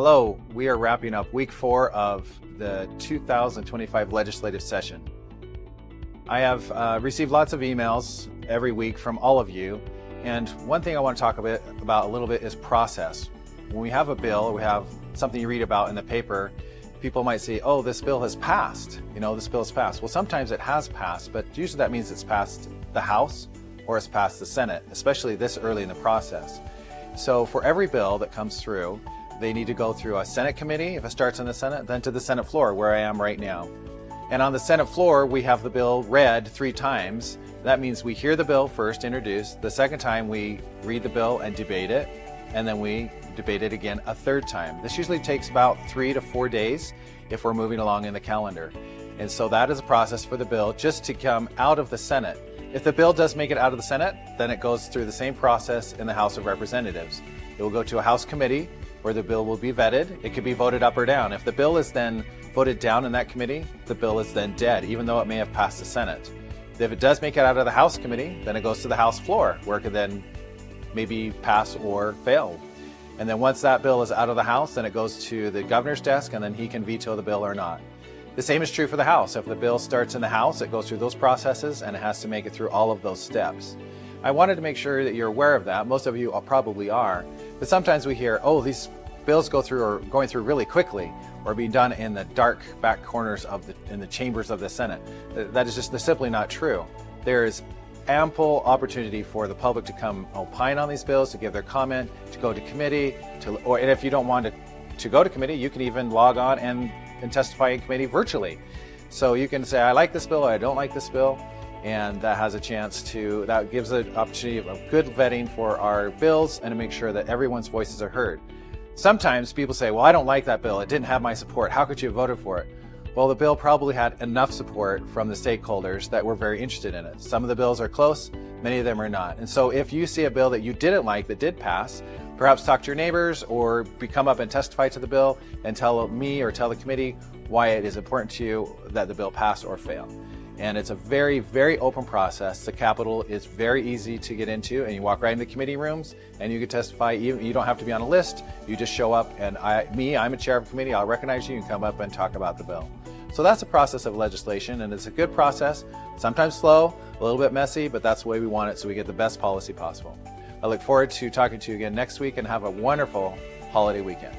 Hello, we are wrapping up week 4 of the 2025 legislative session. I have received lots of emails every week from all of you, and one thing I want to talk about a little bit is process. When we have a bill, we have something you read about in the paper, people might say, oh, this bill has passed. This bill has passed. Well, sometimes it has passed, but usually that means it's passed the House or it's passed the Senate, especially this early in the process. So for every bill that comes through, they need to go through a Senate committee, if it starts in the Senate, then to the Senate floor, where I am right now. And on the Senate floor, we have the bill read 3 times. That means we hear the bill first introduced. The second time, we read the bill and debate it. And then we debate it again a 3rd time. This usually takes about 3 to 4 days if we're moving along in the calendar. And so that is a process for the bill just to come out of the Senate. If the bill does make it out of the Senate, then it goes through the same process in the House of Representatives. It will go to a House committee where the bill will be vetted. It could be voted up or down. If the bill is then voted down in that committee, the bill is then dead, even though it may have passed the Senate. If it does make it out of the House committee, then it goes to the House floor, where it could then maybe pass or fail. And then once that bill is out of the House, then it goes to the governor's desk, and then he can veto the bill or not. The same is true for the House. If the bill starts in the House, it goes through those processes, and it has to make it through all of those steps. I wanted to make sure that you're aware of that. Most of you probably are. But sometimes we hear, oh, these bills are going through really quickly, or being done in the dark back corners in the chambers of the Senate. That is just simply not true. There is ample opportunity for the public to come opine on these bills, to give their comment, to go to committee, and if you don't want to go to committee, you can even log on and testify in committee virtually. So you can say, I like this bill, or I don't like this bill. And that has a chance that gives an opportunity of good vetting for our bills and to make sure that everyone's voices are heard. Sometimes people say, well, I don't like that bill. It didn't have my support. How could you have voted for it? Well, the bill probably had enough support from the stakeholders that were very interested in it. Some of the bills are close, many of them are not. And so if you see a bill that you didn't like that did pass, perhaps talk to your neighbors or come up and testify to the bill and tell me or tell the committee why it is important to you that the bill pass or fail. And it's a very, very open process. The Capitol is very easy to get into, and you walk right into the committee rooms and you can testify. You don't have to be on a list. You just show up, and I'm a chair of a committee. I'll recognize you and come up and talk about the bill. So that's a process of legislation, and it's a good process. Sometimes slow, a little bit messy, but that's the way we want it so we get the best policy possible. I look forward to talking to you again next week, and have a wonderful holiday weekend.